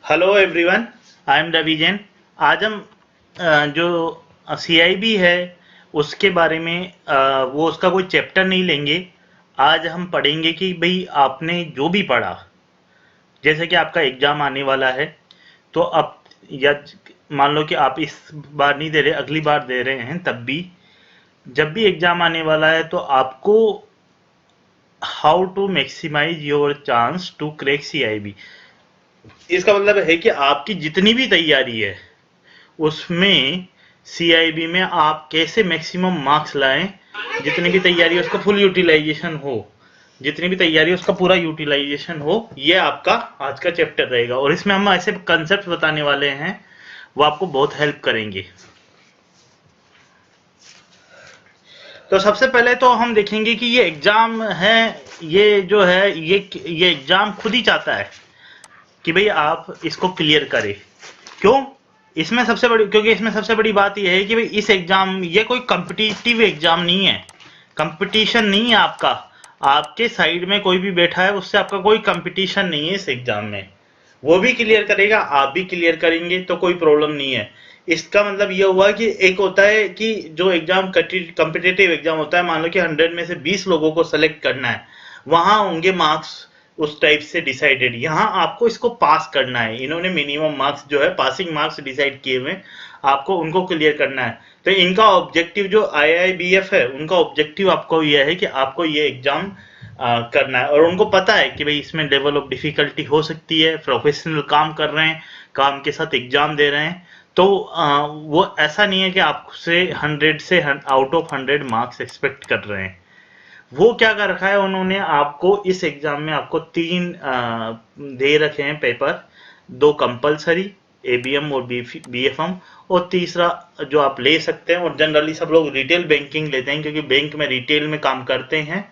Hello everyone, I am Ravi Jain. आज हम जो सीआईबी है उसके बारे में वो उसका कोई चैप्टर नहीं लेंगे। आज हम पढ़ेंगे कि भाई आपने जो भी पढ़ा, जैसे कि आपका एग्जाम आने वाला है, तो अब या मान लो कि आप इस बार नहीं दे रहे, अगली बार दे रहे हैं, तब भी जब भी एग्जाम आने वाला है तो आपको how to maximise your chance to crack CIB, इसका मतलब है कि आपकी जितनी भी तैयारी है उसमें सीआईबी में आप कैसे मैक्सिमम मार्क्स लाएं। जितनी भी तैयारी है उसका फुल यूटिलाइजेशन हो, जितनी भी तैयारी है उसका पूरा यूटिलाइजेशन हो, ये आपका आज का चैप्टर रहेगा। और इसमें हम ऐसे कंसेप्ट बताने वाले हैं वो आपको बहुत हेल्प करेंगे। तो सबसे पहले तो हम देखेंगे कि ये एग्जाम है, ये जो है ये एग्जाम खुद ही चाहता है कि भाई आप इसको क्लियर करें। क्यों? इसमें सबसे बड़ी क्योंकि इसमें सबसे बड़ी बात यह है कि भाई इस एग्जाम, ये कोई कॉम्पिटिटिव एग्जाम नहीं है, कंपटीशन नहीं है आपका। आपके साइड में कोई भी बैठा है उससे आपका कोई कंपटीशन नहीं है इस एग्जाम में। वो भी क्लियर करेगा, आप भी क्लियर करेंगे, तो कोई प्रॉब्लम नहीं है। इसका मतलब ये हुआ कि एक होता है कि जो एग्जाम कॉम्पिटिटिव एग्जाम होता है, मान लो कि 100 में से 20 लोगों को सेलेक्ट करना है, वहां होंगे मार्क्स उस टाइप से डिसाइडेड। यहाँ आपको इसको पास करना है, इन्होंने मिनिमम मार्क्स जो है पासिंग मार्क्स डिसाइड किए हुए, आपको उनको क्लियर करना है। तो इनका ऑब्जेक्टिव जो आईआईबीएफ है, उनका ऑब्जेक्टिव आपको यह है कि आपको ये एग्जाम करना है। और उनको पता है कि भाई इसमें लेवल ऑफ डिफिकल्टी हो सकती है, प्रोफेशनल काम कर रहे हैं, काम के साथ एग्जाम दे रहे हैं, तो वो ऐसा नहीं है कि आपसे 100 से आउट ऑफ 100 मार्क्स एक्सपेक्ट कर रहे हैं। वो क्या कर रखा है उन्होंने, आपको इस एग्जाम में आपको 3 दे रखे हैं पेपर, 2 कंपलसरी, एबीएम और बीएफएम, और तीसरा जो आप ले सकते हैं। और जनरली सब लोग रिटेल बैंकिंग लेते हैं क्योंकि बैंक में रिटेल में काम करते हैं।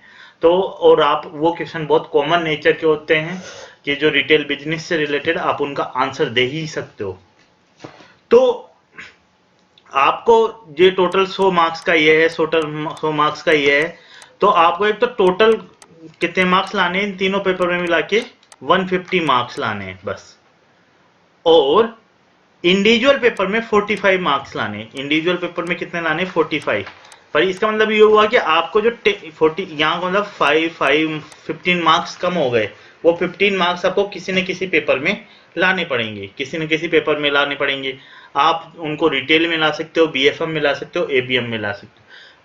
तो और आप वो क्वेश्चन बहुत कॉमन नेचर के होते हैं कि जो रिटेल बिजनेस से रिलेटेड आप उनका आंसर दे ही सकते हो। तो आपको ये टोटल 100 मार्क्स का ये है, टोटल 100 मार्क्स का ये है। तो आपको एक तो टोटल कितने मार्क्स लाने हैं इन तीनों पेपर में मिला के? 150 मार्क्स लाने हैं बस। और इंडिविजुअल पेपर में 45 मार्क्स लाने हैं। इंडिविजुअल पेपर में कितने लाने? 45। पर इसका मतलब ये हुआ कि आपको जो 40 यहाँ का मतलब 15 मार्क्स कम हो गए। वो 15 मार्क्स आपको किसी न किसी पेपर में लाने पड़ेंगे, किसी न किसी पेपर में लाने पड़ेंगे। आप उनको रिटेल में ला सकते हो, बीएफएम में ला सकते हो, एबीएम में ला सकते हो।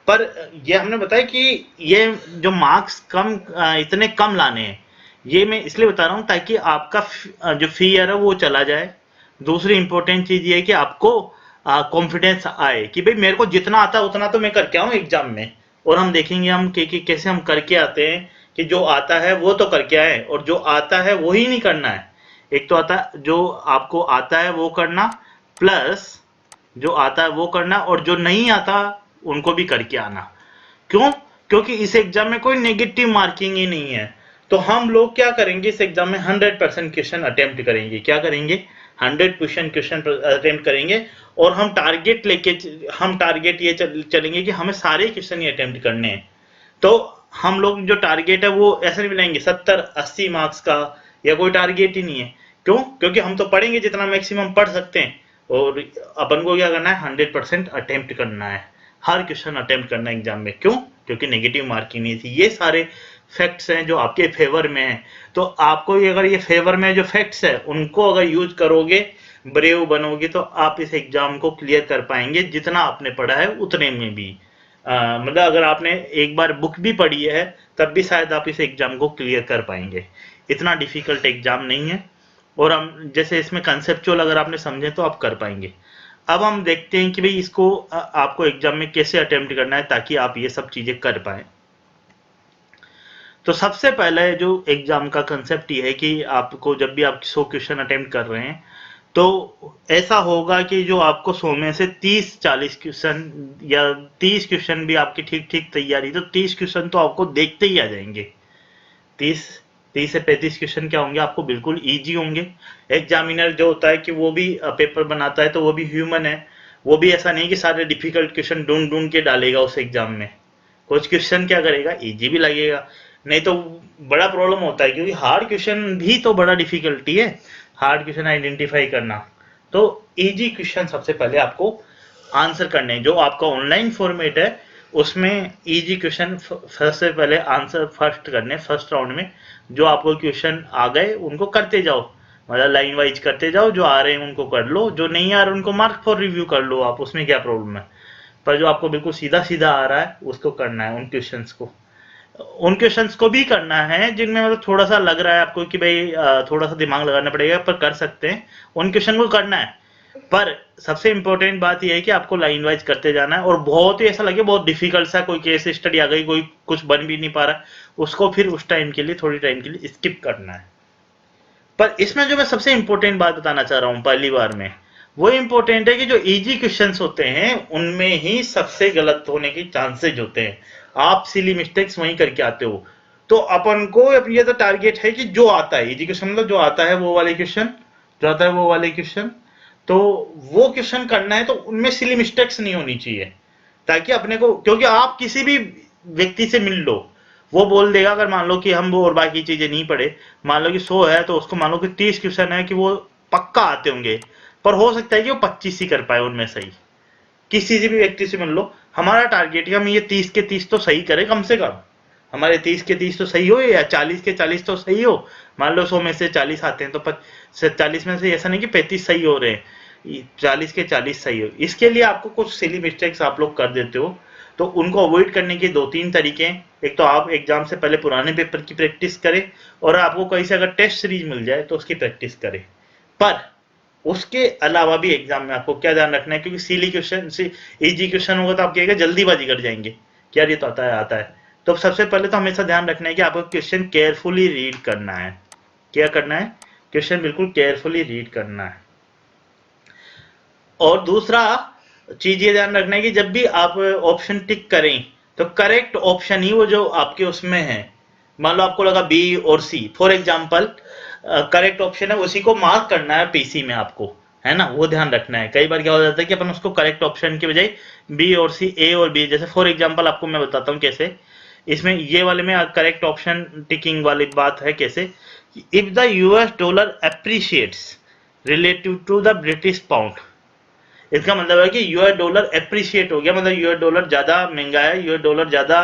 पर ये हमने बताया कि ये जो मार्क्स कम इतने कम लाने हैं, ये मैं इसलिए बता रहा हूँ ताकि आपका जो फियर है वो चला जाए। दूसरी इंपॉर्टेंट चीज ये है कि आपको कॉन्फिडेंस आए कि भाई मेरे को जितना आता है उतना तो मैं करके आऊं एग्जाम में। और हम देखेंगे हम कि कैसे हम करके आते हैं, कि जो आता है वो तो करके आए, और जो आता है वो ही नहीं करना है। एक तो आता है जो आपको आता है वो करना, प्लस जो आता है वो करना, और जो नहीं आता उनको भी करके आना। क्यों? क्योंकि इस एग्जाम में कोई नेगेटिव मार्किंग ही नहीं है। तो हम लोग क्या करेंगे, इस एग्जाम में 100% क्वेश्चन अटेम्प्ट करेंगे। क्या करेंगे? 100% क्वेश्चन अटेम्प्ट करेंगे। और हम टारगेट ये चलेंगे कि हमें सारे क्वेश्चन ही अटेम्प्ट करने हैं। तो हम लोग जो टारगेट है वो ऐसे नहीं बनाएंगे 70-80 मार्क्स का, या कोई टारगेट ही नहीं है। क्यों? क्योंकि हम तो पढ़ेंगे जितना मैक्सिमम पढ़ सकते हैं। और अपन को क्या करना है? 100% अटेम्प्ट करना है, हर क्वेश्चन अटेम्प्ट करना है एग्जाम में। क्यों? क्योंकि नेगेटिव मार्किंग नहीं थी। ये सारे फैक्ट्स हैं जो आपके फेवर में हैं। तो आपको अगर ये फेवर में जो फैक्ट्स है उनको अगर यूज करोगे, ब्रेव बनोगे, तो आप इस एग्जाम को क्लियर कर पाएंगे जितना आपने पढ़ा है उतने में भी। मतलब अगर आपने एक बार बुक भी पढ़ी है तब भी शायद आप इस एग्जाम को क्लियर कर पाएंगे। इतना डिफिकल्ट एग्जाम नहीं है। और हम जैसे इसमें कंसेप्चुअल अगर आपने समझे तो आप कर पाएंगे। अब हम देखते हैं कि भाई इसको आपको एग्जाम में कैसे अटेम्प्ट करना है ताकि आप ये सब चीजें कर पाए। तो सबसे पहले जो एग्जाम का कंसेप्ट ये है कि आपको जब भी आप 100 क्वेश्चन अटेम्प्ट कर रहे हैं तो ऐसा होगा कि जो आपको 100 में से 30-40 क्वेश्चन, या 30 क्वेश्चन भी आपकी ठीक ठीक तैयारी, तो 30 क्वेश्चन तो आपको देखते ही आ जाएंगे। 30 से 35 क्वेश्चन क्या होंगे? आपको बिल्कुल इजी होंगे। एग्जामिनर जो होता है कि वो भी पेपर बनाता है तो वो भी ह्यूमन है। वो भी ऐसा नहीं कि सारे डिफिकल्ट क्वेश्चन ढूंढ ढूंढ के डालेगा उस एग्जाम में। कुछ क्वेश्चन क्या करेगा, इजी भी लगेगा, नहीं तो बड़ा प्रॉब्लम होता है क्योंकि हार्ड क्वेश्चन भी तो बड़ा डिफिकल्टी है। हार्ड क्वेश्चन आइडेंटिफाई करना। तो इजी क्वेश्चन सबसे पहले आपको आंसर करने हैं। जो आपका ऑनलाइन फॉर्मेट है उसमें इजी क्वेश्चन सबसे पहले आंसर फर्स्ट करने, फर्स्ट राउंड में जो आपको क्वेश्चन आ गए उनको करते जाओ, मतलब लाइन वाइज करते जाओ, जो आ रहे हैं उनको कर लो, जो नहीं आ रहे उनको मार्क फॉर रिव्यू कर लो आप, उसमें क्या प्रॉब्लम है। पर जो आपको बिल्कुल सीधा सीधा आ रहा है उसको करना है, उन क्वेश्चंस को भी करना है जिनमें मतलब थोड़ा सा लग रहा है आपको कि भाई थोड़ा सा दिमाग लगाना पड़ेगा, पर कर सकते हैं, उन क्वेश्चन को करना है। पर सबसे इंपॉर्टेंट बात यह है कि आपको लाइन वाइज करते जाना है, और बहुत ही ऐसा लगे बहुत डिफिकल्ट सा कोई केस स्टडी आ गई, कोई कुछ बन भी नहीं पा रहा, उसको फिर उस टाइम के लिए, थोड़ी टाइम के लिए स्किप करना है। पर इसमें जो मैं सबसे इंपॉर्टेंट बात बताना चाह रहा हूं पहली बार में, वो इंपॉर्टेंट है कि जो इजी क्वेश्चंस होते हैं उनमें ही सबसे गलत होने के चांसेज होते हैं। आप सिली मिस्टेक्स वहीं करके आते हो। तो अपन को ये तो टारगेट है कि जो आता है इजी क्वेश्चन, मतलब जो आता है वो वाले क्वेश्चन, जो आता है वो वाले क्वेश्चन, तो वो क्वेश्चन करना है, तो उनमें सिली मिस्टेक्स नहीं होनी चाहिए, ताकि अपने को, क्योंकि आप किसी भी व्यक्ति से मिल लो, वो बोल देगा, अगर मान लो कि हम वो और बाकी चीजें नहीं पढ़े, मान लो कि 100 है तो उसको मान लो कि 30 क्वेश्चन है कि वो पक्का आते होंगे, पर हो सकता है कि वो 25 ही कर पाए उनमें सही। किसी से भी व्यक्ति से मिल लो, हमारा टारगेट है हम ये 30 के 30 तो सही करें कम से कम, हमारे 30 के 30 तो सही हो, या 40 के 40 तो सही हो। मान लो 100 में से 40 आते हैं तो 40 में से ऐसा नहीं कि 35 सही हो रहे हैं, 40 के 40 सही हो। इसके लिए आपको कुछ सिली मिस्टेक्स आप लोग कर देते हो, तो उनको अवॉइड करने के 2-3 तरीके हैं। एक तो आप एग्जाम से पहले पुराने पेपर की प्रैक्टिस करें, और आपको कहीं से अगर टेस्ट सीरीज मिल जाए तो उसकी प्रैक्टिस करें। पर उसके अलावा भी एग्जाम में आपको क्या ध्यान रखना है, क्योंकि सिली क्वेश्चन से इजी क्वेश्चन होगा तो आप कहेगा जल्दीबाजी कर जाएंगे कि यार ये तो आता है आता है। तो सबसे पहले तो हमेशा ध्यान रखना है कि आपको क्वेश्चन केयरफुली रीड करना है। क्या करना है? क्वेश्चन बिल्कुल केयरफुली रीड करना है। और दूसरा चीज ये ध्यान रखना है कि जब भी आप ऑप्शन टिक करें तो करेक्ट ऑप्शन ही वो जो आपके उसमें है, मान लो आपको लगा बी और सी फॉर एग्जांपल करेक्ट ऑप्शन है, उसी को मार्क करना है पीसी में आपको, है ना, वो ध्यान रखना है। कई बार क्या हो जाता है कि अपन उसको करेक्ट ऑप्शन के बजाय बी और सी, ए और बी, जैसे फॉर एग्जांपल आपको मैं बताता हूँ कैसे। इसमें ये वाले में करेक्ट ऑप्शन टिकिंग वाली बात है कैसे, if the US dollar appreciates relative to the British pound, इसका मतलब है कि यूएस डॉलर एप्रिशिएट हो गया, मतलब यूएस डॉलर ज्यादा महंगा है, यूएस डॉलर ज्यादा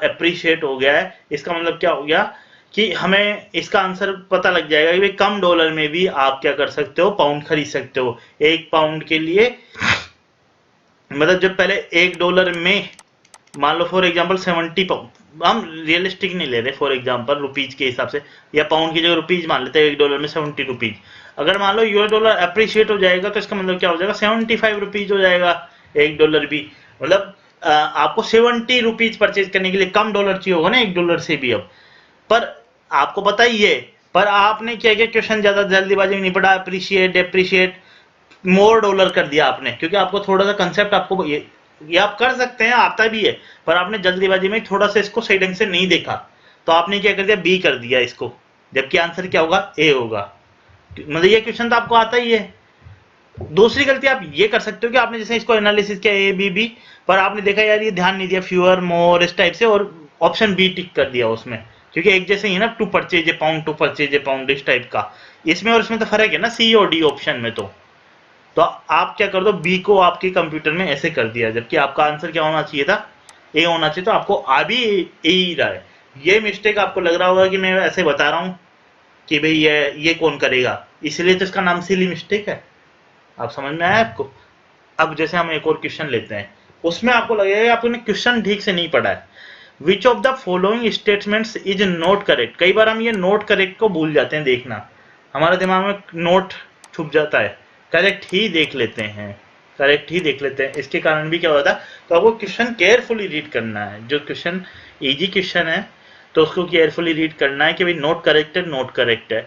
एप्रिशिएट हो गया है। इसका मतलब क्या हो गया कि हमें इसका आंसर पता लग जाएगा कि भाई कम डॉलर में भी आप क्या कर सकते हो, पाउंड खरीद सकते हो। एक पाउंड के लिए मतलब जब पहले $1 में मान लो फॉर एग्जांपल 70 पाउंड, हम रियलिस्टिक नहीं ले रहे, फॉर एग्जांपल रुपीज के हिसाब से, या पाउंड की जगह रुपीज मान लेते हैं, $1 में 70 रुपीज। अगर मान लो यूएस डॉलर अप्रिशिएट हो जाएगा तो इसका मतलब क्या हो जाएगा, 75 रुपीज हो जाएगा $1 भी। मतलब आपको 70 रुपीज परचेज करने के लिए कम डॉलर चाहिए होगा ना $1 से भी अब। पर आपको पता ही है, पर आपने क्या किया, क्वेश्चन ज्यादा जल्दीबाजी में नहीं पढ़ा, अप्रिशिएट डेप्रिशिएट मोर डॉलर कर दिया आपने, क्योंकि आपको थोड़ा सा कंसेप्ट आपको ये आप कर सकते हैं, आता भी है, पर आपने जल्दीबाजी में थोड़ा सा इसको सही ढंग से नहीं देखा, तो आपने क्या कर दिया, बी कर दिया इसको, जबकि आंसर क्या होगा, ए होगा। मतलब ये क्वेश्चन तो आपको आता ही है। दूसरी गलती आप ये कर सकते हो कि आपने जैसे इसको एनालिसिस किया ए बी बी, पर आपने देखा यार ये ध्यान नहीं दिया, फ्यूअर मोर इस टाइप से, और ऑप्शन बी टिक कर दिया उसमें, क्योंकि एक जैसे ही है ना, to purchase a pound, to purchase a pound इस टाइप का, इसमें और इसमें तो फर्क है ना, सी और डी ऑप्शन में। तो आप क्या कर दो, बी को आपके कंप्यूटर में ऐसे कर दिया, जबकि आपका आंसर क्या होना चाहिए था, ए होना चाहिए, तो आपको आ भी ए ही रहा है। ये मिस्टेक आपको लग रहा होगा कि मैं ऐसे बता रहा हूं कि भाई ये कौन करेगा, इसलिए तो इसका नाम सिली मिस्टेक है। आप समझ में आया आपको? अब जैसे हम एक और क्वेश्चन लेते हैं, उसमें आपको लगेगा आपने क्वेश्चन ठीक से नहीं पढ़ा है। Which of the following statements is not correct. कई बार हम ये नॉट करेक्ट को भूल जाते हैं देखना, हमारे दिमाग में नोट छुप जाता है, करेक्ट ही देख लेते हैं, करेक्ट ही देख लेते हैं। इसके कारण भी क्या होता है, तो आपको क्वेश्चन केयरफुली रीड करना है। जो क्वेश्चन इजी क्वेश्चन है तो उसको केयरफुली रीड करना है कि भाई नोट करेक्ट है, नोट करेक्ट है।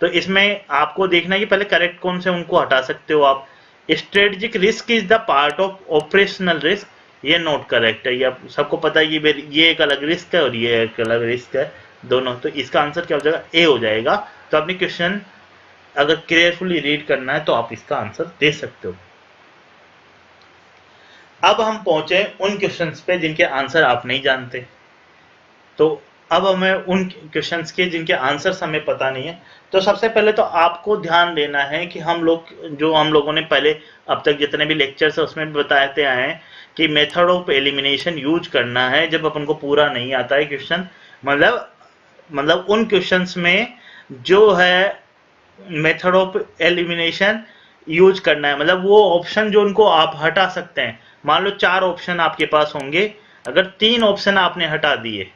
तो इसमें आपको देखना है कि पहले करेक्ट कौन से, उनको हटा सकते हो आप। Strategic risk is the part of operational risk, ये नोट करेक्ट है, ये सबको पता है कि ये एक अलग रिस्क है और ये एक अलग रिस्क है दोनों, तो इसका आंसर क्या हो जाएगा, ए हो जाएगा। तो अपनी क्वेश्चन अगर केयरफुली रीड करना है तो आप इसका आंसर दे सकते हो। अब हम पहुंचे उन क्वेश्चंस पे जिनके आंसर आप नहीं जानते। तो अब हमें उन क्वेश्चंस के जिनके आंसर्स हमें पता नहीं है। तो सबसे पहले तो आपको ध्यान देना है कि हम लोगों ने पहले अब तक जितने भी लेक्चर्स है उसमें भी बताते आए हैं कि मेथड ऑफ एलिमिनेशन यूज करना है जब अपन को पूरा नहीं आता है क्वेश्चन, मतलब उन क्वेश्चंस में जो है मेथड ऑफ एलिमिनेशन यूज करना है, मतलब वो ऑप्शन जो उनको आप हटा सकते हैं। मान लो 4 ऑप्शन आपके पास होंगे, अगर 3 ऑप्शन आपने हटा दिए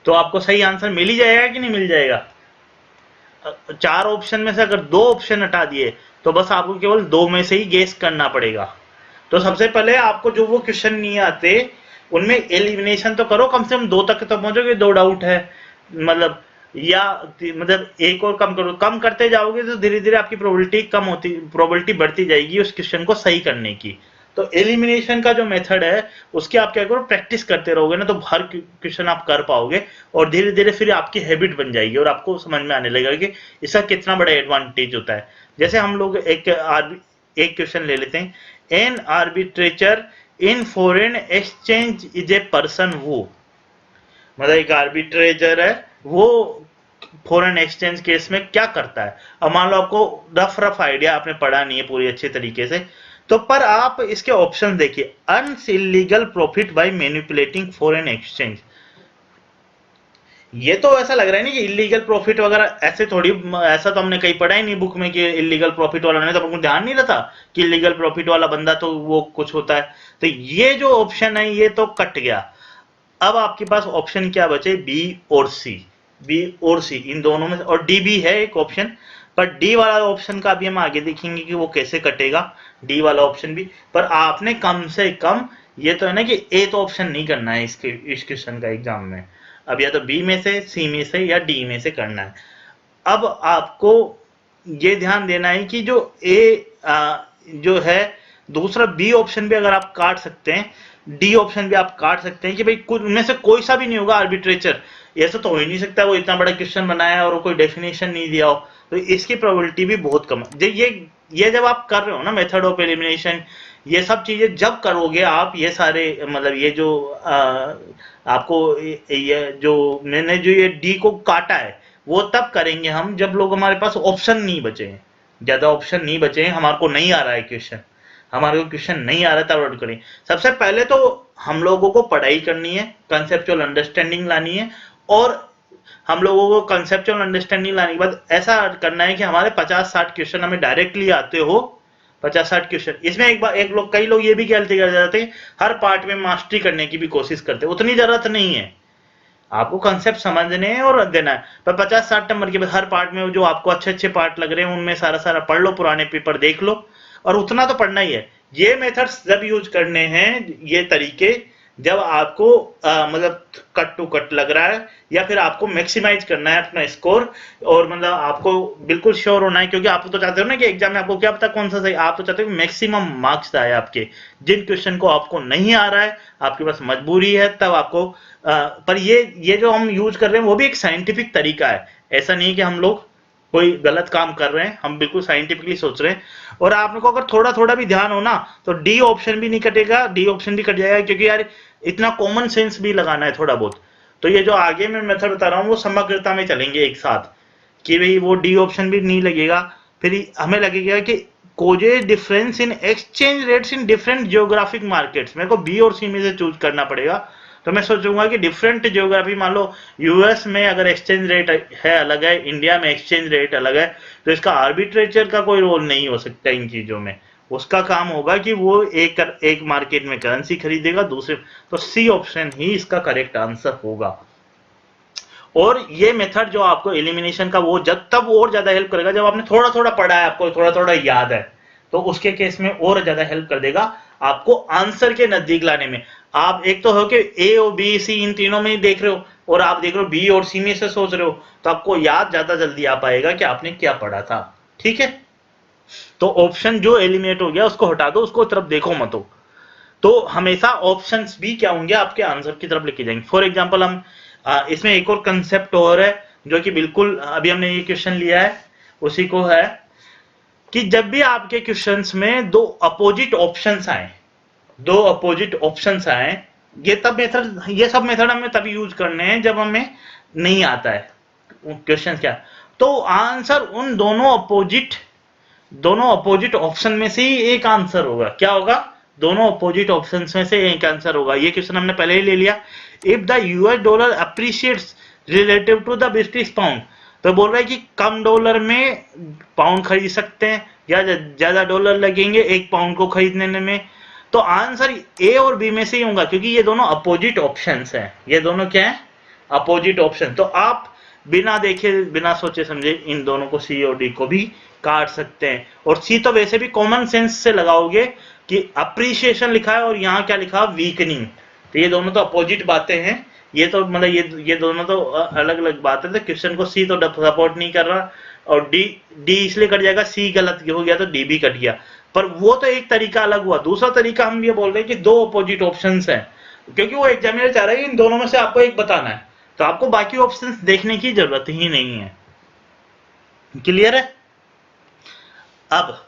तो आपको सही आंसर मिल ही जाएगा कि नहीं मिल जाएगा। 4 ऑप्शन में से अगर 2 ऑप्शन हटा दिए तो बस आपको केवल 2 में से ही गेस करना पड़ेगा। तो सबसे पहले आपको जो वो क्वेश्चन नहीं आते उनमें एलिमिनेशन तो करो, कम से कम 2 तक तो पहुंचोगे, 2 डाउट है मतलब, या मतलब एक और कम करो, कम करते जाओगे तो धीरे धीरे आपकी प्रोबेबिलिटी बढ़ती जाएगी उस क्वेश्चन को सही करने की। तो एलिमिनेशन का जो मेथड है उसकी आप क्या करो, प्रैक्टिस करते रहोगे ना तो हर क्वेश्चन आप कर पाओगे और धीरे धीरे फिर आपकी हैबिट बन जाएगी और आपको समझ में आने लगेगा कि इसका कितना बड़ा एडवांटेज होता है। जैसे हम लोग एक क्वेश्चन ले लेते हैं, an arbitrageur in foreign exchange is a person who, मतलब एक आर्बिट्रेचर है वो फॉरेन एक्सचेंज केस में क्या करता है। अब मान लो आपको रफ आइडिया आपने पढ़ा नहीं है पूरी अच्छे तरीके से, तो पर आप इसके ऑप्शन देखिए, earns illegal profit by manipulating foreign exchange. ये तो ऐसा लग रहा है नहीं कि इलीगल प्रॉफिट वगैरह, ऐसे थोड़ी, ऐसा तो हमने कहीं पढ़ा ही नहीं बुक में कि इलीगल प्रॉफिट वाला, नहीं तो हमको ध्यान नहीं रहता कि इलीगल प्रॉफिट वाला बंदा तो वो कुछ होता है। तो ये जो ऑप्शन है ये तो कट गया। अब आपके पास ऑप्शन क्या बचे, बी और सी इन दोनों में, और डी भी है एक ऑप्शन, पर डी वाला ऑप्शन का भी हम आगे देखेंगे कि वो कैसे कटेगा, डी वाला ऑप्शन भी। पर आपने कम से कम ये तो है ना कि ए तो ऑप्शन नहीं करना है इस क्वेश्चन का एग्जाम में, अब या तो बी में से, सी में से या डी में से करना है। अब आपको ये ध्यान देना है कि जो जो है दूसरा बी ऑप्शन भी अगर आप काट सकते हैं, डी ऑप्शन भी आप काट सकते हैं कि भाई कुछ उनमें से कोई सा भी नहीं होगा आर्बिट्रेचर, ऐसा तो हो ही नहीं सकता वो इतना बड़ा क्वेश्चन बनाया और कोई डेफिनेशन नहीं दिया हो, तो इसकी प्रोबेबिलिटी भी बहुत कम है। ये जब आप कर रहे हो ना मेथड ऑफ एलिमिनेशन, ये सब चीजें जब करोगे आप, ये सारे मतलब ये जो आपको ये जो मैंने जो ये डी को काटा है वो तब करेंगे हम जब लोग हमारे पास ऑप्शन नहीं बचे हैं, ज्यादा ऑप्शन नहीं बचे हैं, हमारे को नहीं आ रहा है क्वेश्चन, हमारे को क्वेश्चन नहीं आ रहा था वर्ड करें। सबसे पहले तो हम लोगों को पढ़ाई करनी है, कंसेप्चुअल अंडरस्टैंडिंग लानी है, और हम लोगों को कंसेप्चुअल अंडरस्टैंडिंग लाने के बाद ऐसा करना है कि हमारे 50-60 क्वेश्चन हमें डायरेक्टली आते हो, 50-60 क्वेश्चन। इसमें कई लोग ये भी गलती कर जाते हैं, हर पार्ट में मास्टरी करने की भी कोशिश करते हैं, उतनी जरूरत नहीं है, आपको कंसेप्ट समझने हैं और देना है। पर 50-60 नंबर के हर पार्ट में जो आपको अच्छे मतलब पढ़ रहे हैं उनमें सारा पढ़ लो, पुराने पेपर देख लो, और उतना तो पढ़ना ही है। ये मेथड्स जब यूज करने हैं, ये तरीके जब आपको मतलब कट टू कट लग रहा है, या फिर आपको मैक्सिमाइज करना है अपना स्कोर, और मतलब आपको बिल्कुल श्योर होना है, क्योंकि आप तो चाहते हो ना कि एग्जाम में आपको क्या पता कौन सा सही, आप तो चाहते हो मैक्सिमम मार्क्स आए आपके। जिन क्वेश्चन को आपको नहीं आ रहा है, आपके पास मजबूरी है, तब आपको पर ये जो हम यूज कर रहे हैं वो भी एक साइंटिफिक तरीका है, ऐसा नहीं है कि हम लोग कोई गलत काम कर रहे हैं, हम बिल्कुल साइंटिफिकली सोच रहे हैं। और आप लोग को अगर थोड़ा भी ध्यान हो ना तो डी ऑप्शन भी नहीं कटेगा, डी ऑप्शन भी कट जाएगा, क्योंकि यार इतना कॉमन सेंस भी लगाना है थोड़ा बहुत। तो ये जो आगे मैं मेथड बता रहा हूँ वो समग्रता में चलेंगे एक साथ, कि भाई वो डी ऑप्शन भी नहीं लगेगा, फिर हमें लगेगा कि cosy difference in exchange rates in different geographic markets, मेरे को बी और सी में से चूज करना पड़ेगा। तो मैं सोचूंगा कि डिफरेंट जियोग्राफी, मान लो यूएस में अगर एक्सचेंज रेट है अलग है, इंडिया में एक्सचेंज रेट अलग है, तो इसका आर्बिट्रेचर का कोई रोल नहीं हो सकता इन चीजों में। उसका काम होगा कि वो एक मार्केट में करेंसी खरीदेगा, दूसरे, तो सी ऑप्शन ही इसका करेक्ट आंसर होगा। और ये मेथड जो आपको एलिमिनेशन का वो तब और ज्यादा हेल्प करेगा जब आपने थोड़ा पढ़ा है, आपको थोड़ा याद है, तो उसके केस में और ज्यादा हेल्प कर देगा आपको आंसर के नजदीक लाने में। आप एक तो हो कि ए और बी सी इन तीनों में ही देख रहे हो, और आप देख रहे हो बी और सी में से सोच रहे हो, तो आपको याद ज्यादा जल्दी आ पाएगा कि आपने क्या पढ़ा था। ठीक है, तो ऑप्शन जो एलिमिनेट हो गया उसको हटा दो, उसको तरफ देखो मत हो। तो हमेशा ऑप्शंस भी क्या होंगे, आपके आंसर की तरफ लेके जाएंगे। फॉर एग्जांपल हम इसमें एक और कंसेप्ट और है जो कि बिल्कुल अभी हमने ये क्वेश्चन लिया है, उसी को है कि जब भी आपके क्वेश्चंस में दो अपोजिट ऑप्शंस आए, ये सब मेथड हमें तभी यूज करने हैं जब हमें नहीं आता है। क्वेश्चन क्या, तो आंसर उन दोनों अपोजिट ऑप्शन में से ही एक आंसर होगा। क्या होगा, दोनों अपोजिट ऑप्शन में से एक आंसर होगा। ये क्वेश्चन हमने पहले ही ले लिया। If the US dollar appreciates relative to the British pound, तो बोल रहा है कि कम डॉलर में पाउंड खरीद सकते हैं या ज्यादा डॉलर लगेंगे एक पाउंड को खरीदने में, तो आंसर ए और बी में से ही होगा, क्योंकि ये दोनों अपोजिट ऑप्शंस हैं। ये दोनों क्या है, अपोजिट ऑप्शन। तो आप बिना देखे बिना सोचे समझे इन दोनों को सी और डी को भी काट सकते हैं। और सी तो वैसे भी कॉमन सेंस से लगाओगे कि अप्रिशिएशन लिखा है और यहाँ क्या लिखा, वीकनिंग, तो ये दोनों तो अपोजिट बातें हैं। ये तो मतलब ये दोनों तो अलग अलग बात है। तो क्वेश्चन को सी तो सपोर्ट नहीं कर रहा, और डी इसलिए कट जाएगा, सी गलत हो गया तो डी भी कट गया। पर वो तो एक तरीका अलग हुआ। दूसरा तरीका हम ये बोल रहे हैं कि दो अपोजिट ऑप्शंस हैं, क्योंकि वो एग्जामिनर चाह रहा है इन दोनों में से आपको एक बताना है, तो आपको बाकी ऑप्शंस देखने की जरूरत ही नहीं है। क्लियर है। अब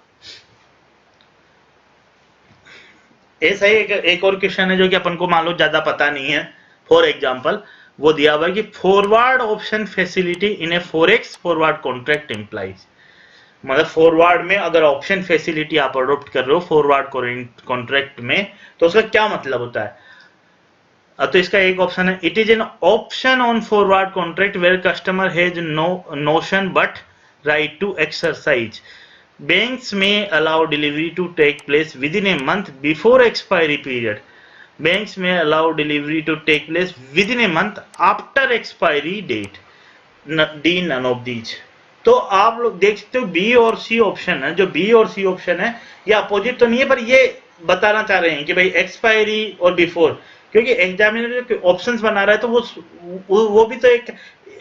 ऐसा ही एक और क्वेश्चन है जो कि अपन को मान लो ज्यादा पता नहीं है। फॉर एग्जांपल वो दिया हुआ है कि forward option facility in A forex forward contract implies, मतलब फॉरवर्ड में अगर ऑप्शन फैसिलिटी आप अडॉप्ट कर रहे हो फॉरवर्ड कॉन्ट्रैक्ट में, तो उसका क्या मतलब होता है। तो इसका एक ऑप्शन है, it is an option on forward contract where customer has no notion but right to exercise. Banks may allow delivery to take place within a month before expiry period. Banks may allow delivery to take place within a month after expiry date. D none of these. तो आप लोग देख सकते हो B और C option है, जो B और सी ऑप्शन है ये अपोजिट तो नहीं है, पर ये बताना चाह रहे हैं कि भाई एक्सपायरी और बिफोर, क्योंकि एग्जामिनर ऑप्शंस बना रहा है तो वो भी तो एक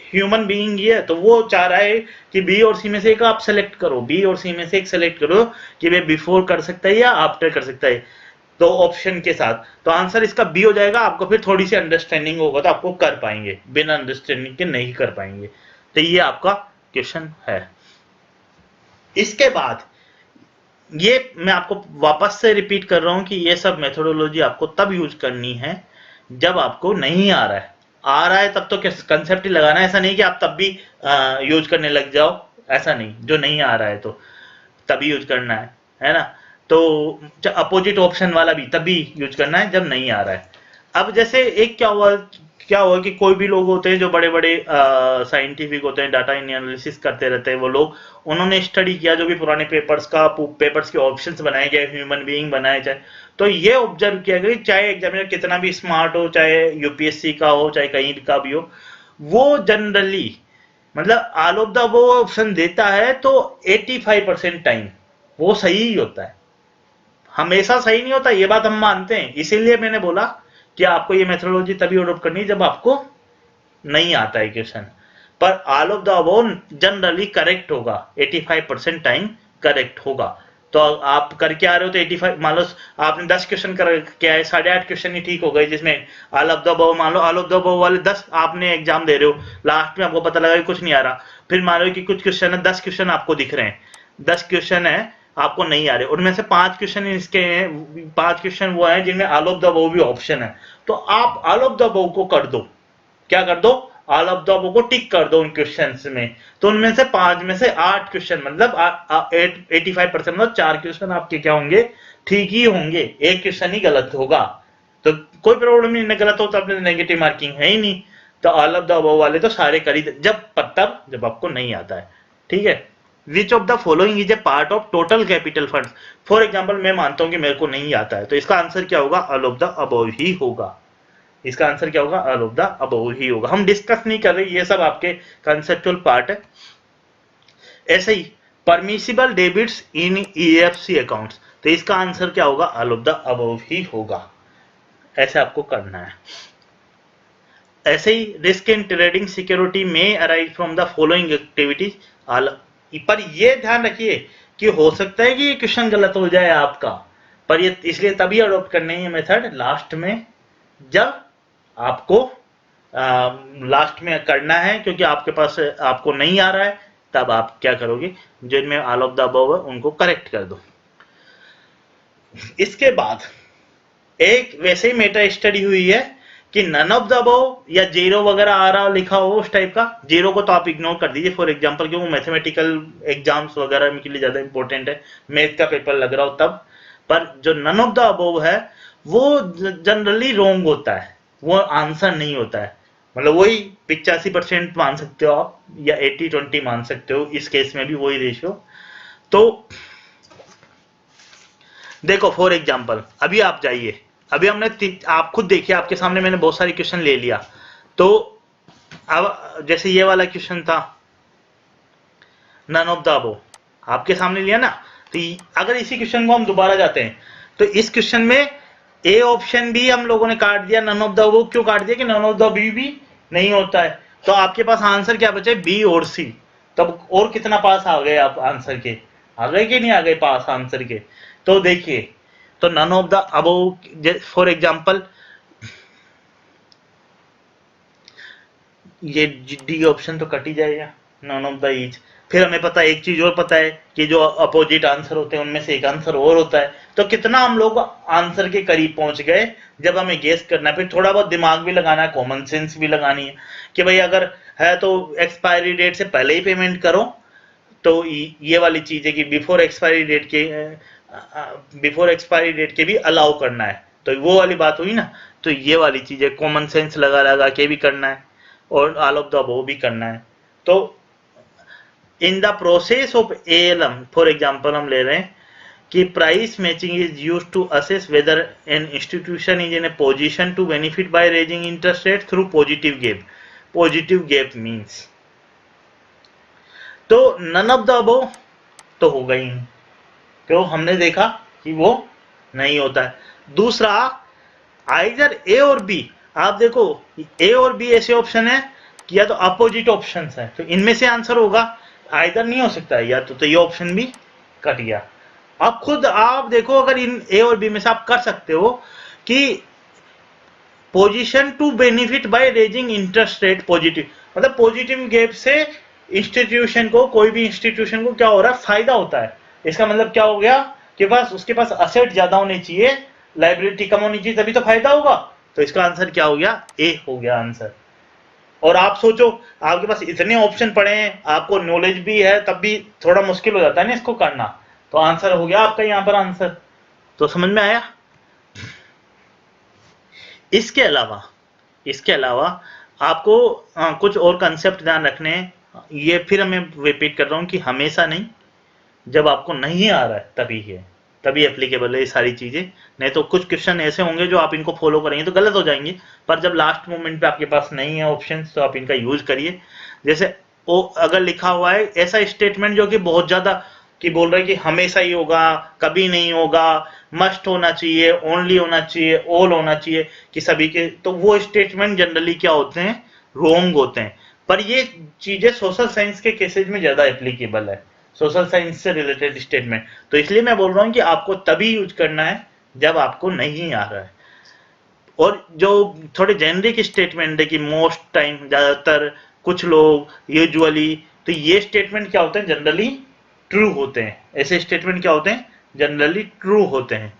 ह्यूमन बीइंग ही है, तो वो चाह रहा है कि बी और सी में से एक आप सेलेक्ट करो, बी और सी में से एक सेलेक्ट करो कि वे बिफोर कर सकता है या आफ्टर कर सकता है, तो ऑप्शन के साथ। तो आंसर इसका बी हो जाएगा। आपको फिर थोड़ी सी अंडरस्टैंडिंग होगा तो आपको कर पाएंगे, बिना अंडरस्टैंडिंग के नहीं कर पाएंगे। तो ये आपका क्वेश्चन है। इसके बाद ये मैं आपको वापस से रिपीट कर रहा हूं कि ये सब मेथोडोलॉजी आपको तब यूज करनी है जब आपको नहीं आ रहा है। आ रहा है तब तो कंसेप्ट ही लगाना है, ऐसा नहीं कि आप तब भी यूज करने लग जाओ, ऐसा नहीं। जो नहीं आ रहा है तो तभी यूज करना है ना। तो अपोजिट ऑप्शन वाला भी तभी यूज करना है जब नहीं आ रहा है। अब जैसे एक क्या हुआ कि कोई भी लोग होते हैं जो बड़े बड़े साइंटिफिक होते हैं, डाटा एनालिसिस करते रहते हैं, वो लोग उन्होंने स्टडी किया जो भी पुराने पेपर्स के ऑप्शंस बनाए गए, ह्यूमन बीइंग बनाए जाए, तो ये ऑब्जर्व किया गया चाहे एग्जामिनर कितना भी स्मार्ट हो, चाहे यूपीएससी का हो, चाहे कहीं का भी हो, वो जनरली मतलब ऑल ऑफ द वो ऑप्शन देता है तो 85% टाइम वो सही ही होता है। हमेशा सही नहीं होता, ये बात हम मानते हैं। इसीलिए मैंने बोला कि आपको ये मेथोडोलॉजी तभी अडॉप्ट करनी है जब आपको नहीं आता है क्वेश्चन, पर all of the above generally correct होगा, 85% टाइम करेक्ट होगा। तो आप करके आ रहे हो तो 85, मान लो आपने 10 क्वेश्चन करके आए, 8.5 क्वेश्चन ही ठीक हो गए, जिसमें ऑल ऑफ द अबव, मान लो ऑल ऑफ द अबव वाले 10 आपने एग्जाम दे रहे हो, लास्ट में आपको पता लगा कि कुछ नहीं आ रहा, फिर मान लो कि कुछ क्वेश्चन है, 10 क्वेश्चन आपको दिख रहे हैं, 10 क्वेश्चन है आपको नहीं आ रहे, उनमें से 5 क्वेश्चन इसके हैं, 5 क्वेश्चन वो हैं जिनमें ऑल ऑफ द अबव भी ऑप्शन है, तो आप ऑल ऑफ द अबव को कर दो। क्या कर दो, ऑल ऑफ द अबव को टिक कर दो उन क्वेश्चंस में। तो उनमें से 5 में से 8 क्वेश्चन मतलब 85% मतलब 4 क्वेश्चन आपके क्या होंगे, ठीक ही होंगे, एक क्वेश्चन ही गलत होगा। तो कोई प्रॉब्लम नहीं, गलत हो तो अपने नेगेटिव मार्किंग है ही नहीं। तो ऑल ऑफ द अबव वाले तो सारे कर ही जब आपको नहीं आता है। ठीक है। Which of the following is a part of total capital fund. For example मैं मानता हूं कि मेरे को नहीं आता है, तो इसका आंसर क्या होगा, ऑल ऑफ द अबव ही होगा। इसका आंसर क्या होगा, ऑल ऑफ द अबव ही होगा। हम डिस्कस नहीं कर रहे, ये सब आपके कंसेप्चुअल पार्ट है। ऐसे ही परमिसिबल डेबिट्स इन ईएफसी अकाउंट्स, तो इसका आंसर क्या होगा, ऑल ऑफ द अबव ही होगा। ऐसे आपको करना है। ऐसे ही रिस्क इन ट्रेडिंग सिक्योरिटी में arise from the following activities. पर ये ध्यान रखिए कि हो सकता है कि ये क्वेश्चन गलत हो जाए आपका, पर ये इसलिए तभी अडॉप्ट करने है मेथड लास्ट में, जब आपको लास्ट में करना है, क्योंकि आपके पास आपको नहीं आ रहा है, तब आप क्या करोगे, जिनमें ऑल ऑफ द अबव है उनको करेक्ट कर दो। इसके बाद एक वैसे ही मेटा स्टडी हुई है कि नन ऑफ द अबव या जीरो वगैरह आ रहा लिखा हो उस टाइप का, जीरो को तो आप इग्नोर कर दीजिए फॉर एग्जांपल, क्योंकि मैथमेटिकल एग्जाम्स वगैरह के लिए ज्यादा इंपॉर्टेंट है, मैथ का पेपर लग रहा हो तब। पर जो नन ऑफ द अबव है वो जनरली रॉन्ग होता है, वो आंसर नहीं होता है। मतलब वही 85% मान सकते हो आप, या 80-20 मान सकते हो, इस केस में भी वही रेशियो। तो देखो फॉर एग्जांपल अभी आप जाइए, अभी हमने आप खुद देखिए, आपके सामने मैंने बहुत सारे क्वेश्चन ले लिया। तो अब जैसे ये वाला क्वेश्चन था नन ऑफ द अबव, आपके सामने लिया ना। तो अगर इसी क्वेश्चन को हम दोबारा जाते हैं तो इस क्वेश्चन में ए ऑप्शन भी हम लोगों ने काट दिया, नन ऑफ द अबव क्यों काट दिया कि नन ऑफ द बी भी नहीं होता है। तो आपके पास आंसर क्या बचे, बी और सी। तब और कितना पास आ गए आप आंसर के, आ गए कि नहीं आ गए पास आंसर के। तो देखिए, तो none of the above for example ये डी ऑप्शन तो कट ही जाएगा, नन ऑफ द ईच। फिर हमें पता है एक चीज और पता है कि जो अपोजिट आंसर होते हैं उनमें से एक आंसर और होता है। तो कितना हम लोग आंसर के करीब पहुंच गए जब हमें गेस करना है। फिर थोड़ा बहुत दिमाग भी लगाना है, कॉमन सेंस भी लगानी है कि भाई अगर है तो एक्सपायरी डेट से पहले ही पेमेंट करो। तो ये वाली चीज है कि बिफोर एक्सपायरी डेट के भी अलाउ करना है, तो वो वाली बात हुई ना। तो ये वाली चीज है, कॉमन सेंस लगा लगा के भी करना है और ऑल ऑफ द अबव भी करना है। तो in the process of ALM for example हम ले रहे हैं कि price matching is used to assess whether an institution is in a position to benefit by raising interest rate through positive gap. Positive gap means तो none of the above तो हो गई, क्यों हमने देखा कि वो नहीं होता है। दूसरा आइदर ए और बी, आप देखो ए और बी ऐसे ऑप्शन है कि या तो अपोजिट ऑप्शन है, तो इनमें से आंसर होगा, आइदर नहीं हो सकता है, या तो ये ऑप्शन भी कट गया। अब खुद आप देखो, अगर इन ए और बी में से आप कर सकते हो कि position to benefit by raising interest rate positive, मतलब पॉजिटिव गैप से इंस्टीट्यूशन को, कोई भी इंस्टीट्यूशन को क्या हो रहा है, फायदा होता है। इसका मतलब क्या हो गया कि बस उसके पास असेट ज्यादा होने चाहिए, लाइबिलिटी कम होनी चाहिए, तभी तो फायदा होगा। तो इसका आंसर क्या हो गया, ए हो गया आंसर। और आप सोचो आपके पास इतने ऑप्शन पड़े हैं, आपको नॉलेज भी है, तब भी थोड़ा मुश्किल हो जाता है ना इसको करना। तो आंसर हो गया आपका यहाँ पर आंसर। तो समझ में आया। इसके अलावा आपको कुछ और कंसेप्ट ध्यान रखने हैं। ये फिर मैं रिपीट कर रहा हूं कि हमेशा नहीं, जब आपको नहीं आ रहा है तभी है, तभी एप्लीकेबल है ये सारी चीजें। नहीं तो कुछ क्वेश्चन ऐसे होंगे जो आप इनको फॉलो करेंगे तो गलत हो जाएंगे, पर जब लास्ट मोमेंट पे आपके पास नहीं है ऑप्शन तो आप इनका यूज करिए। जैसे वो अगर लिखा हुआ है ऐसा स्टेटमेंट जो कि बहुत ज्यादा कि बोल रहा है कि हमेशा ही होगा, कभी नहीं होगा, मस्ट होना चाहिए, ओनली होना चाहिए, ऑल होना चाहिए, कि सभी के, तो वो स्टेटमेंट जनरली क्या होते हैं, रोंग होते हैं। पर ये चीजें सोशल साइंस के केसेज में ज्यादा एप्लीकेबल है, सोशल साइंस से रिलेटेड स्टेटमेंट। तो इसलिए मैं बोल रहा हूं कि आपको तभी यूज करना है जब आपको नहीं आ रहा है। और जो थोड़े जेनरिक स्टेटमेंट है कि मोस्ट टाइम, ज्यादातर, कुछ लोग, यूजुअली, तो ये स्टेटमेंट क्या होते हैं, जनरली ट्रू होते हैं। ऐसे स्टेटमेंट क्या होते हैं, जनरली ट्रू होते हैं।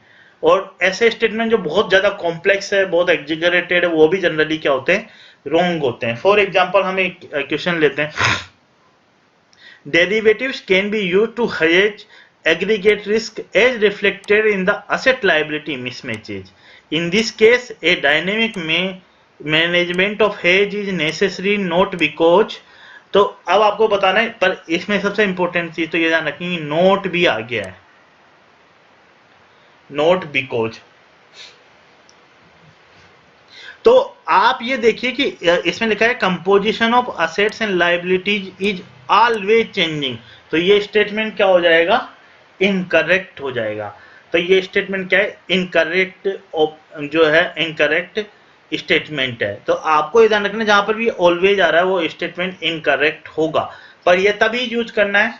और ऐसे स्टेटमेंट जो बहुत ज्यादा कॉम्प्लेक्स है, बहुत एग्जीगरेटेड है, वो भी जनरली क्या होते हैं, रॉन्ग होते हैं। फॉर एग्जांपल हम एक क्वेश्चन लेते हैं, derivatives can be used to hedge aggregate risk as reflected in the asset liability mismatches. In this case, a dynamic management of hedge is necessary not because। तो अब आपको बताना है, पर इसमें सबसे इंपॉर्टेंट चीज तो ये ध्यान रखेंगे, नोट भी आ गया है, नोट बिकॉज। तो आप ये देखिए कि इसमें लिखा है composition of assets and liabilities is always changing. तो ये स्टेटमेंट क्या हो जाएगा, इनकरेक्ट हो जाएगा। तो ये स्टेटमेंट क्या है, इनकरेक्ट, जो है इनकरेक्ट स्टेटमेंट है। तो आपको ये ध्यान रखना, जहां पर भी ऑलवेज आ रहा है वो स्टेटमेंट इनकरेक्ट होगा। पर ये तभी यूज करना है,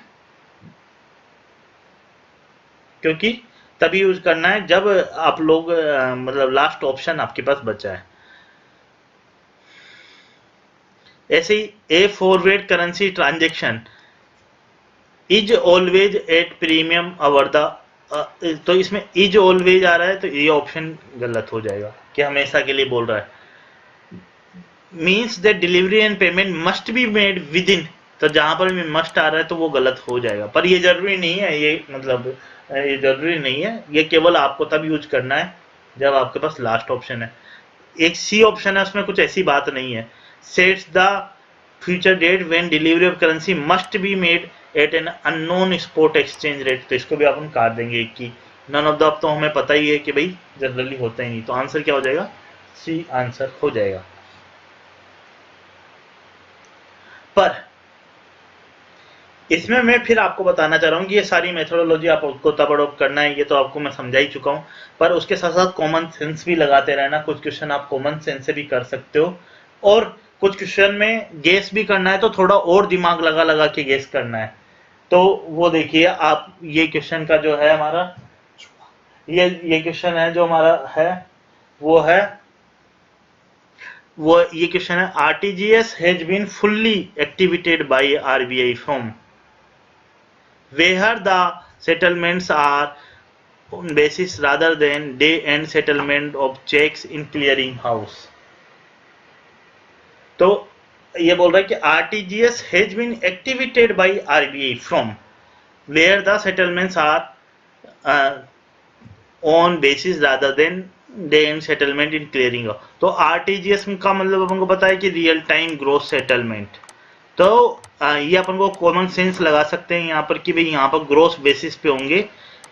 क्योंकि तभी यूज करना है जब आप लोग मतलब लास्ट ऑप्शन आपके पास बचा है। ऐसे ही a forward currency transaction is always at premium over the, तो इसमें इज ऑलवेज आ रहा है, तो ये ऑप्शन गलत हो जाएगा कि हमेशा के लिए बोल रहा है। Means that delivery and payment must be made with in, तो जहां पर भी मस्ट आ रहा है तो वो गलत हो जाएगा, पर ये जरूरी नहीं है, ये मतलब ये जरूरी नहीं है, ये केवल आपको तब यूज करना है जब आपके पास लास्ट ऑप्शन है। एक सी ऑप्शन है, उसमें कुछ ऐसी बात नहीं है, sets the future date when delivery of currency must be made at an unknown spot exchange rate, तो इसको भी अपन काट देंगे एक की। नन ऑफ द अब तो हमें पता ही है कि भाई जनरली होता ही नहीं, तो आंसर क्या हो जाएगा, सी आंसर हो जाएगा। पर इसमें मैं फिर आपको बताना चाह रहा हूँ कि ये सारी मेथोडोलॉजी आपको तबड़ो करना है, ये तो आपको मैं समझा ही चुका हूँ, पर उसके साथ साथ कॉमन सेंस भी लगाते रहना। कुछ क्वेश्चन आप कॉमन सेंस से भी कर सकते हो, और कुछ क्वेश्चन में गेस भी करना है तो थोड़ा और दिमाग लगा लगा के गेस करना है। तो वो देखिए आप, ये क्वेश्चन का जो है हमारा, ये क्वेश्चन है जो हमारा है वो ये क्वेश्चन है, RTGS has been fully activated by RBI from where the settlements are on basis rather than day-end settlement of checks in clearing house। तो ये बोल रहा है कि RTGS has been activated by RBI from where the settlements are on basis rather than day-end settlement in clearing house। तो RTGS का मतलब अपन को पता है कि रियल टाइम ग्रोस सेटलमेंट, तो ये अपन को कॉमन सेंस लगा सकते हैं यहाँ पर कि भाई यहाँ पर ग्रोस बेसिस पे होंगे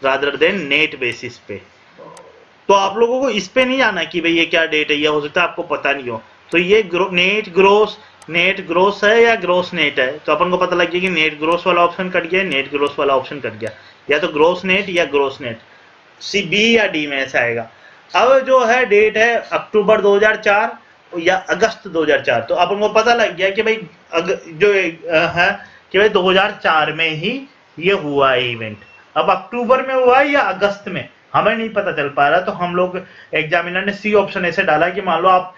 रादर देन नेट बेसिस पे। तो आप लोगों को इस पे नहीं जाना कि भाई ये क्या डेट है, ये हो सकता है आपको पता नहीं हो। तो ये नेट ग्रोस है या ग्रोस नेट है, तो अपन को पता लग गया कि नेट ग्रोस वाला ऑप्शन कट गया, नेट ग्रोस वाला ऑप्शन कट गया, या तो ग्रोस नेट या ग्रोस नेट, सी बी या डी में ऐसा आएगा। अब जो है डेट है अक्टूबर 2004 या अगस्त 2004, तो अपन को पता लग गया कि भाई जो है कि भाई 2004 में ही ये हुआ है इवेंट। अब अक्टूबर में हुआ है या अगस्त में हमें नहीं पता चल पा रहा, तो हम लोग एग्जामिनर ने सी ऑप्शन ऐसे डाला कि मान लो आप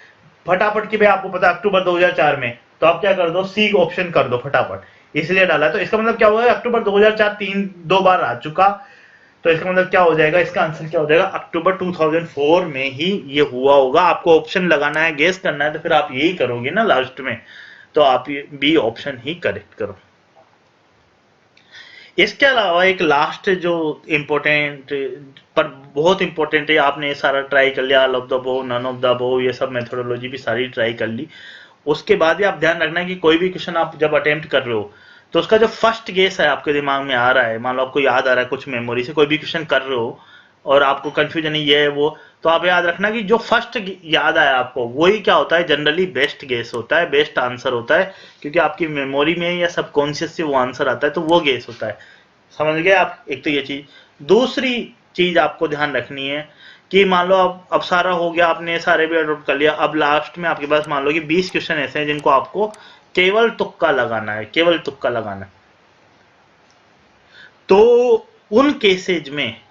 फटाफट की भाई आपको पता अक्टूबर 2004 में, तो आप क्या कर दो, सी ऑप्शन कर दो फटाफट, इसलिए डाला। तो इसका मतलब क्या हुआ, अक्टूबर 2004 दो बार आ चुका, तो इसका मतलब क्या हो जाएगा, इसका आंसर क्या हो जाएगा, अक्टूबर 2004 में ही ये हुआ होगा। आपको ऑप्शन लगाना है, गेस करना है, तो फिर आप यही करोगे ना लास्ट में, तो आप ये बी ऑप्शन ही करेक्ट करो। इसके अलावा एक लास्ट जो इम्पोर्टेंट, पर बहुत इंपॉर्टेंट है, आपने ये सारा ट्राई कर लिया, all of the above, none of the above, ये सब मेथोडोलॉजी भी सारी ट्राई कर ली, उसके बाद ही आप ध्यान रखना कि कोई भी क्वेश्चन आप जब अटेम्प्ट कर रहे हो, तो उसका जो फर्स्ट गेस है आपके दिमाग में आ रहा है, मान लो आपको याद आ रहा है कुछ मेमोरी से, कोई भी क्वेश्चन कर रहे हो और आपको कंफ्यूजन है ये है वो, तो आप याद रखना कि जो फर्स्ट याद आया आपको वही क्या होता है, जनरली बेस्ट गेस होता है, बेस्ट आंसर होता है, क्योंकि आपकी मेमोरी में या सबकॉन्शियस से वो आंसर आता है, तो वो गेस होता है। समझ गए आप, एक तो ये चीज। दूसरी चीज आपको ध्यान रखनी है कि मान लो अब सारा हो गया, आपने सारे भी अडॉप्ट कर लिया, अब लास्ट में आपके पास मान लो कि 20 क्वेश्चन ऐसे हैं जिनको आपको केवल तुक्का लगाना है, केवल तुक्का लगाना है। तो उन केसेज में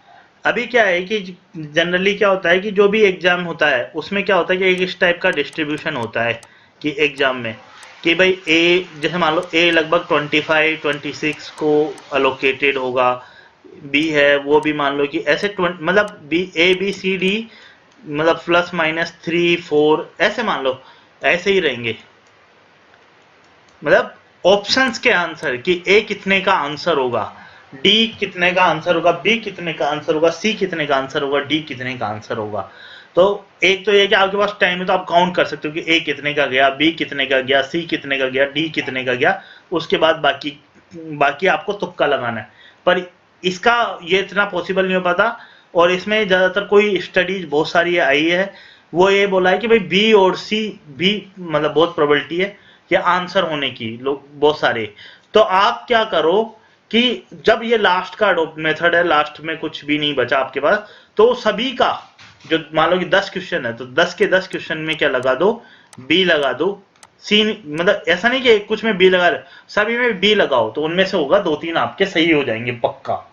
अभी क्या है कि जनरली क्या होता है कि जो भी एग्जाम होता है उसमें क्या होता है कि एक इस टाइप का डिस्ट्रीब्यूशन होता है कि एग्जाम में कि भाई ए, जैसे मान लो ए लगभग 25-26 को अलोकेटेड होगा, बी है वो भी मान लो कि ऐसे मतलब B A B C D मतलब ±3-4 ऐसे मान लो, ऐसे ही रहेंगे, मतलब ऑप्शंस के आंसर कि ए कितने का आंसर होगा, डी कितने का आंसर होगा, बी कितने का आंसर होगा, सी कितने का आंसर होगा, डी कितने का आंसर होगा। तो एक तो ये कि आपके पास टाइम है तो आप काउंट कर सकते हो कि ए कितने का गया, बी कितने का गया, सी कितने का गया, डी कितने का गया, उसके बाद बाकी आपको तुक्का लगाना है। पर इसका ये इतना पॉसिबल नहीं हो पाता, और इसमें ज्यादातर कोई स्टडीज बहुत सारी आई है, वो ये बोला है कि भाई बी और सी भी मतलब बहुत प्रोबेबिलिटी है कि आंसर होने की, लोग बहुत सारे। तो आप क्या करो कि जब ये लास्ट का मेथड है, लास्ट में कुछ भी नहीं बचा आपके पास, तो सभी का जो मान लो कि 10 क्वेश्चन है तो 10 के 10 क्वेश्चन में क्या लगा दो, बी लगा दो, सी मतलब ऐसा नहीं कि कुछ में बी लगा रहे, सभी में बी लगाओ, तो उनमें से होगा 2-3 आपके सही हो जाएंगे पक्का।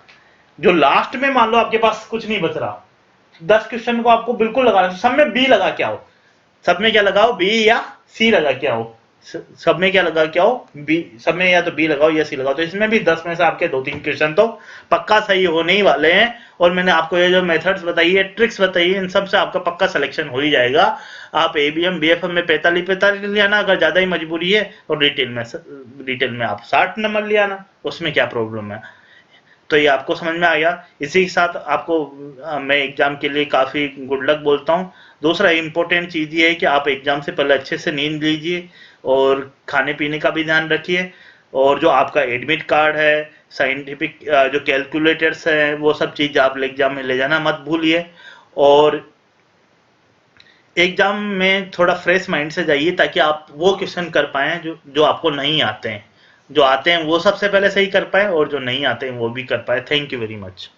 जो लास्ट में मान लो आपके पास कुछ नहीं बच रहा, 10 क्वेश्चन को आपको बिल्कुल लगाना, सब में बी लगा के आओ, सब में क्या लगाओ, बी या सी लगा के आओ, सब में क्या लगा क्या हो, बी, सब में या तो बी लगाओ या सी लगाओ। तो इसमें भी 10 में से आपके 2-3 क्वेश्चन तो पक्का सही होने ही वाले हैं। और मैंने आपको ये जो मेथड्स बताई है, ट्रिक्स बताई है, इन सब से आपका पक्का सिलेक्शन हो ही जाएगा। आप एबीएम बीएफएम में 45 ले आना अगर ज्यादा ही मजबूरी है, और रिटेल में आप 60 नंबर ले आना, उसमें क्या प्रॉब्लम है। तो ये आपको समझ में आ गया। इसी के साथ आपको मैं एग्जाम के लिए काफी गुड लक बोलता हूँ। दूसरा इंपॉर्टेंट चीज ये है कि आप एग्जाम से पहले अच्छे से नींद लीजिए और खाने पीने का भी ध्यान रखिए। और जो आपका एडमिट कार्ड है, साइंटिफिक जो कैलकुलेटर्स हैं, वो सब चीज आप एग्जाम में ले जाना मत भूलिए। और एग्जाम में थोड़ा फ्रेश माइंड से जाइए ताकि आप वो क्वेश्चन कर पाए जो जो आपको नहीं आते हैं। जो आते हैं वो सबसे पहले सही कर पाए, और जो नहीं आते हैं वो भी कर पाए। Thank you very much.